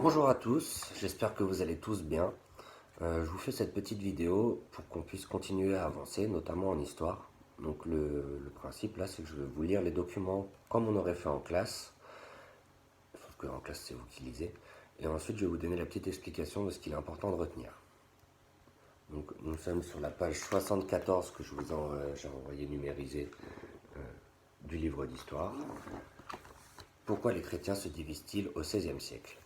Bonjour à tous, j'espère que vous allez tous bien. Je vous fais cette petite vidéo pour qu'on puisse continuer à avancer, notamment en histoire. Donc le principe là, c'est que je vais vous lire les documents comme on aurait fait en classe, sauf qu'en classe c'est vous qui lisez. Et ensuite je vais vous donner la petite explication de ce qu'il est important de retenir. Donc nous sommes sur la page 74 que j'ai envoyé numérisée du livre d'histoire. Pourquoi les chrétiens se divisent-ils au XVIe siècle?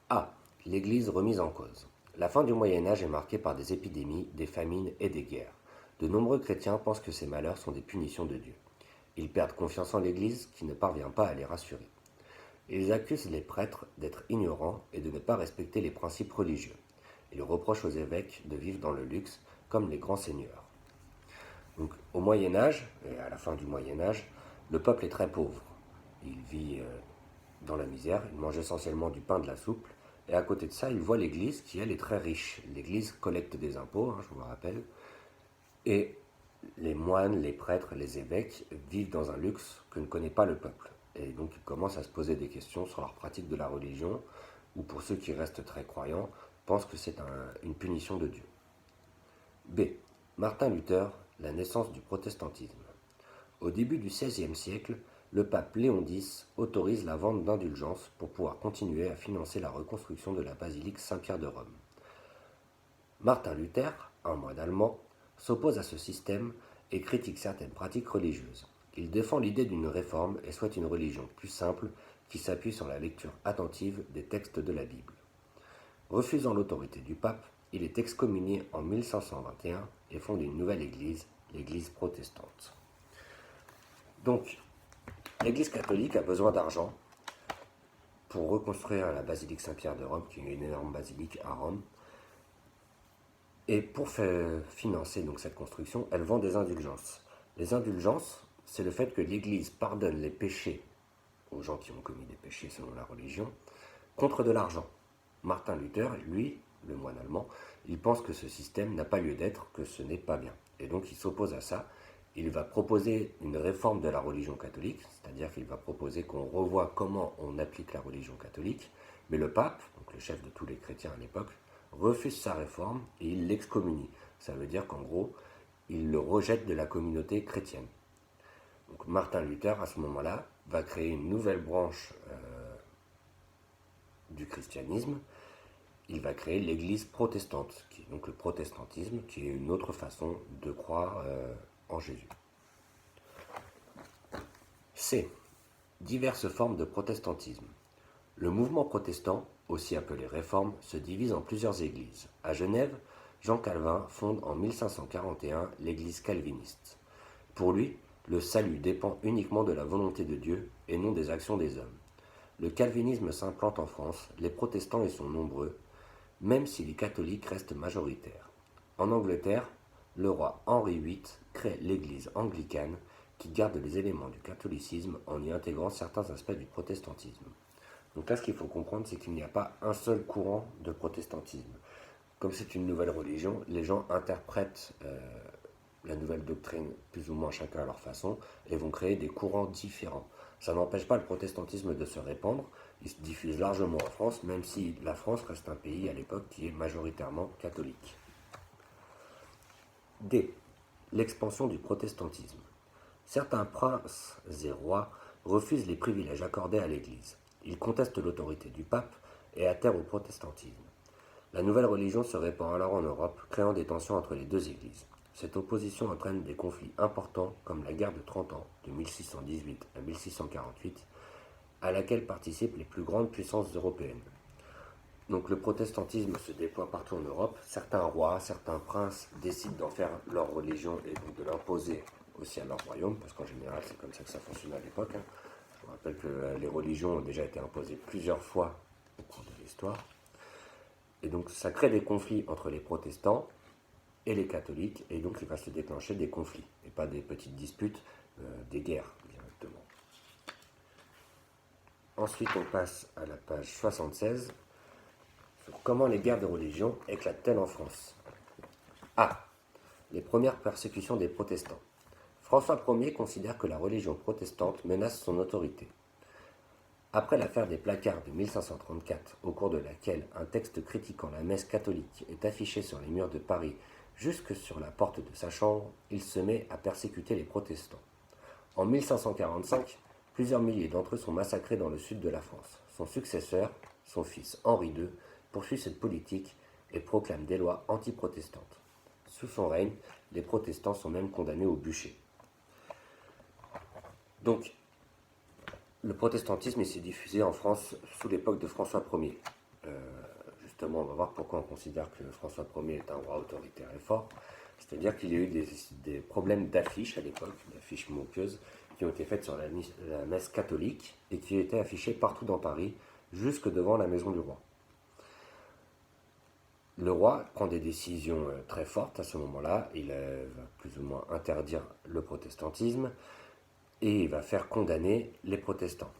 A. L'Église remise en cause. La fin du Moyen Âge est marquée par des épidémies, des famines et des guerres. De nombreux chrétiens pensent que ces malheurs sont des punitions de Dieu. Ils perdent confiance en l'Église qui ne parvient pas à les rassurer. Ils accusent les prêtres d'être ignorants et de ne pas respecter les principes religieux. Ils reprochent aux évêques de vivre dans le luxe comme les grands seigneurs. Donc, au Moyen Âge, et à la fin du Moyen Âge, le peuple est très pauvre. Il vit dans la misère, il mange essentiellement du pain, de la soupe, et à côté de ça, il voit l'Église qui, elle, est très riche. L'Église collecte des impôts, je vous le rappelle, et les moines, les prêtres, les évêques vivent dans un luxe que ne connaît pas le peuple. Et donc ils commencent à se poser des questions sur leur pratique de la religion, ou pour ceux qui restent très croyants, pensent que c'est une punition de Dieu. B. Martin Luther, la naissance du protestantisme. Au début du XVIe siècle, le pape Léon X autorise la vente d'indulgences pour pouvoir continuer à financer la reconstruction de la basilique Saint-Pierre de Rome. Martin Luther, un moine allemand, s'oppose à ce système et critique certaines pratiques religieuses. Il défend l'idée d'une réforme et souhaite une religion plus simple qui s'appuie sur la lecture attentive des textes de la Bible. Refusant l'autorité du pape, il est excommunié en 1521 et fonde une nouvelle église, l'église protestante. Donc, l'Église catholique a besoin d'argent pour reconstruire la basilique Saint-Pierre de Rome, qui est une énorme basilique à Rome. Et pour financer donc cette construction, elle vend des indulgences. Les indulgences, c'est le fait que l'Église pardonne les péchés aux gens qui ont commis des péchés selon la religion, contre de l'argent. Martin Luther, lui, le moine allemand, il pense que ce système n'a pas lieu d'être, que ce n'est pas bien. Et donc il s'oppose à ça. Il va proposer une réforme de la religion catholique, c'est-à-dire qu'il va proposer qu'on revoie comment on applique la religion catholique, mais le pape, donc le chef de tous les chrétiens à l'époque, refuse sa réforme et il l'excommunie. Ça veut dire qu'en gros, il le rejette de la communauté chrétienne. Donc Martin Luther, à ce moment-là, va créer une nouvelle branche du christianisme. Il va créer l'Église protestante, qui est donc le protestantisme, qui est une autre façon de croire en Jésus. C. Diverses formes de protestantisme. Le mouvement protestant, aussi appelé réforme, se divise en plusieurs églises. À Genève, Jean Calvin fonde en 1541 l'église calviniste. Pour lui, le salut dépend uniquement de la volonté de Dieu et non des actions des hommes. Le calvinisme s'implante en France, les protestants y sont nombreux, même si les catholiques restent majoritaires. En Angleterre, le roi Henri VIII crée l'église anglicane qui garde les éléments du catholicisme en y intégrant certains aspects du protestantisme. Donc là, ce qu'il faut comprendre, c'est qu'il n'y a pas un seul courant de protestantisme. Comme c'est une nouvelle religion, les gens interprètent la nouvelle doctrine plus ou moins chacun à leur façon et vont créer des courants différents. Ça n'empêche pas le protestantisme de se répandre, il se diffuse largement en France, même si la France reste un pays à l'époque qui est majoritairement catholique. D. L'expansion du protestantisme. Certains princes et rois refusent les privilèges accordés à l'Église. Ils contestent l'autorité du pape et adhèrent au protestantisme. La nouvelle religion se répand alors en Europe, créant des tensions entre les deux églises. Cette opposition entraîne des conflits importants comme la guerre de 30 ans de 1618 à 1648, à laquelle participent les plus grandes puissances européennes. Donc le protestantisme se déploie partout en Europe. Certains rois, certains princes décident d'en faire leur religion et donc de l'imposer aussi à leur royaume, parce qu'en général c'est comme ça que ça fonctionne à l'époque. Je vous rappelle que les religions ont déjà été imposées plusieurs fois au cours de l'histoire. Et donc ça crée des conflits entre les protestants et les catholiques, et donc il va se déclencher des conflits, et pas des petites disputes, des guerres directement. Ensuite on passe à la page 76, sur comment les guerres de religion éclatent-elles en France. A. Les premières persécutions des protestants. François Ier considère que la religion protestante menace son autorité. Après l'affaire des placards de 1534, au cours de laquelle un texte critiquant la messe catholique est affiché sur les murs de Paris jusque sur la porte de sa chambre, il se met à persécuter les protestants. En 1545, plusieurs milliers d'entre eux sont massacrés dans le sud de la France. Son successeur, son fils Henri II, poursuit cette politique et proclame des lois anti-protestantes. Sous son règne, les protestants sont même condamnés au bûcher. Donc, le protestantisme s'est diffusé en France sous l'époque de François Ier. Justement, on va voir pourquoi on considère que François Ier est un roi autoritaire et fort. C'est-à-dire qu'il y a eu des problèmes d'affiches à l'époque, d'affiches moqueuses, qui ont été faites sur la messe catholique et qui étaient affichées partout dans Paris, jusque devant la maison du roi. Le roi prend des décisions très fortes à ce moment-là. Il va plus ou moins interdire le protestantisme et il va faire condamner les protestants.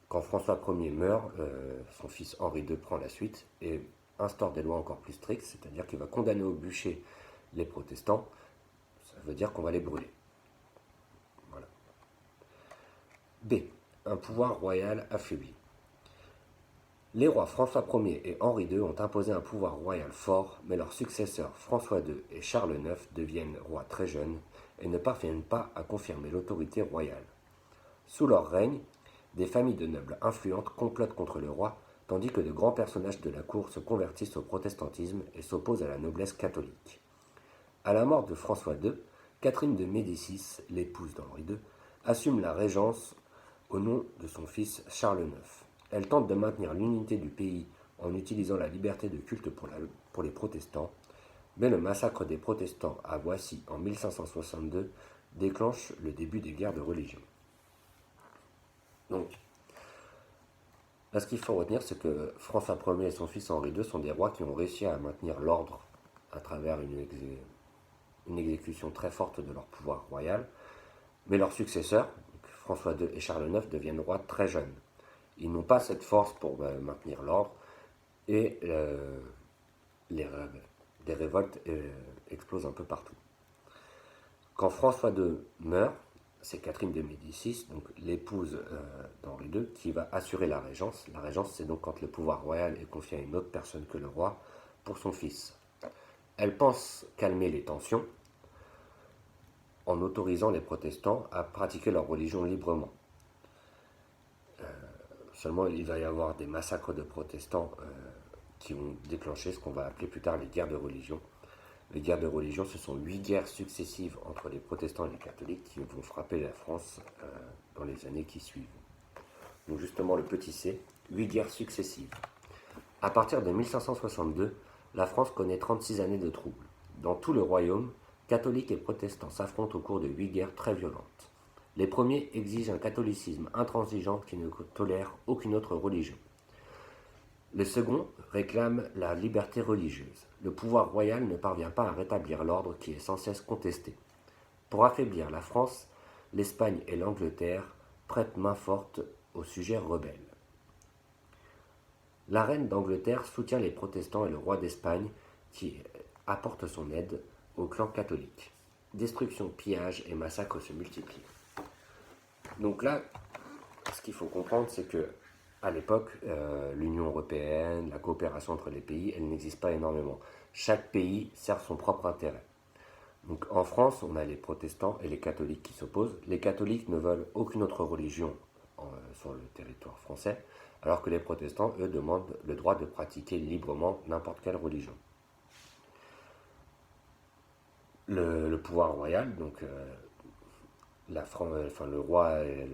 Quand François Ier meurt, son fils Henri II prend la suite et instaure des lois encore plus strictes, c'est-à-dire qu'il va condamner au bûcher les protestants. Ça veut dire qu'on va les brûler. Voilà. B. Un pouvoir royal affaibli. Les rois François Ier et Henri II ont imposé un pouvoir royal fort, mais leurs successeurs François II et Charles IX deviennent rois très jeunes et ne parviennent pas à confirmer l'autorité royale. Sous leur règne, des familles de nobles influentes complotent contre le roi, tandis que de grands personnages de la cour se convertissent au protestantisme et s'opposent à la noblesse catholique. À la mort de François II, Catherine de Médicis, l'épouse d'Henri II, assume la régence au nom de son fils Charles IX. Elle tente de maintenir l'unité du pays en utilisant la liberté de culte pour les protestants, mais le massacre des protestants à Voissy en 1562 déclenche le début des guerres de religion. Donc, là, ce qu'il faut retenir, c'est que François Ier et son fils Henri II sont des rois qui ont réussi à maintenir l'ordre à travers une exécution très forte de leur pouvoir royal, mais leurs successeurs, François II et Charles IX, deviennent rois très jeunes. Ils n'ont pas cette force pour maintenir l'ordre et des révoltes explosent un peu partout. Quand François II meurt, c'est Catherine de Médicis, donc l'épouse d'Henri II, qui va assurer la régence. La régence, c'est donc quand le pouvoir royal est confié à une autre personne que le roi pour son fils. Elle pense calmer les tensions en autorisant les protestants à pratiquer leur religion librement. Seulement, il va y avoir des massacres de protestants qui vont déclencher ce qu'on va appeler plus tard les guerres de religion. Les guerres de religion, ce sont 8 guerres successives entre les protestants et les catholiques qui vont frapper la France dans les années qui suivent. Donc justement, le petit c, 8 guerres successives. À partir de 1562, la France connaît 36 années de troubles. Dans tout le royaume, catholiques et protestants s'affrontent au cours de 8 guerres très violentes. Les premiers exigent un catholicisme intransigeant qui ne tolère aucune autre religion. Les seconds réclament la liberté religieuse. Le pouvoir royal ne parvient pas à rétablir l'ordre qui est sans cesse contesté. Pour affaiblir la France, l'Espagne et l'Angleterre prêtent main forte aux sujets rebelles. La reine d'Angleterre soutient les protestants et le roi d'Espagne qui apporte son aide au clan catholique. Destruction, pillage et massacres se multiplient. Donc là, ce qu'il faut comprendre, c'est que à l'époque, l'Union européenne, la coopération entre les pays, elle n'existe pas énormément. Chaque pays sert son propre intérêt. Donc en France, on a les protestants et les catholiques qui s'opposent. Les catholiques ne veulent aucune autre religion sur le territoire français, alors que les protestants, eux, demandent le droit de pratiquer librement n'importe quelle religion. Le pouvoir royal, donc le roi et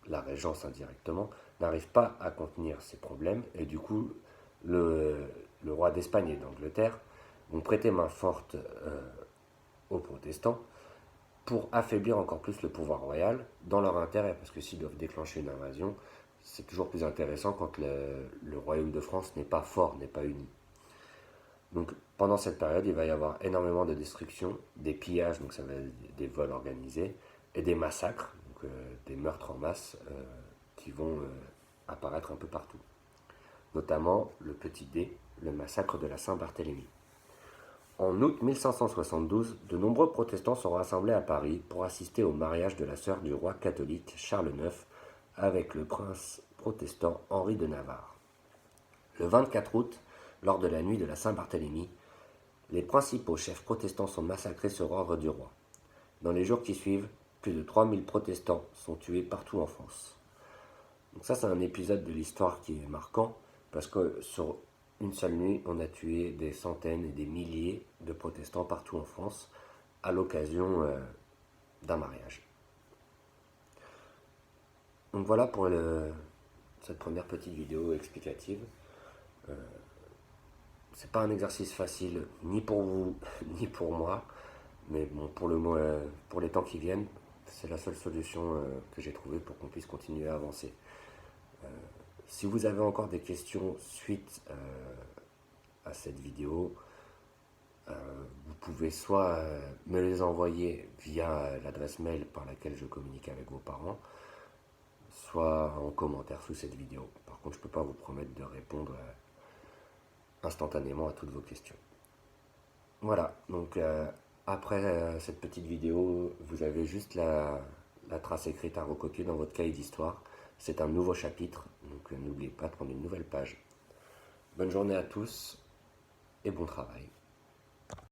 la régence indirectement, n'arrive pas à contenir ces problèmes, et du coup, le roi d'Espagne et d'Angleterre vont prêter main forte aux protestants pour affaiblir encore plus le pouvoir royal dans leur intérêt, parce que s'ils doivent déclencher une invasion, c'est toujours plus intéressant quand le royaume de France n'est pas fort, n'est pas uni. Donc pendant cette période, il va y avoir énormément de destruction, des pillages, donc ça va être des vols organisés, et des massacres, donc des meurtres en masse qui vont apparaître un peu partout. Notamment le petit D, le massacre de la Saint-Barthélemy. En août 1572, de nombreux protestants sont rassemblés à Paris pour assister au mariage de la sœur du roi catholique Charles IX avec le prince protestant Henri de Navarre. Le 24 août, lors de la nuit de la Saint-Barthélemy, les principaux chefs protestants sont massacrés sur ordre du roi. Dans les jours qui suivent, plus de 3000 protestants sont tués partout en France. Donc ça, c'est un épisode de l'histoire qui est marquant, parce que sur une seule nuit, on a tué des centaines et des milliers de protestants partout en France, à l'occasion d'un mariage. Donc voilà pour cette première petite vidéo explicative. C'est pas un exercice facile, ni pour vous, ni pour moi, mais bon, pour les temps qui viennent, c'est la seule solution que j'ai trouvée pour qu'on puisse continuer à avancer. Si vous avez encore des questions suite à cette vidéo, vous pouvez soit me les envoyer via l'adresse mail par laquelle je communique avec vos parents, soit en commentaire sous cette vidéo. Par contre, je ne peux pas vous promettre de répondre instantanément à toutes vos questions. Voilà, donc après cette petite vidéo, vous avez juste la trace écrite à recopier dans votre cahier d'histoire. C'est un nouveau chapitre, donc n'oubliez pas de prendre une nouvelle page. Bonne journée à tous et bon travail.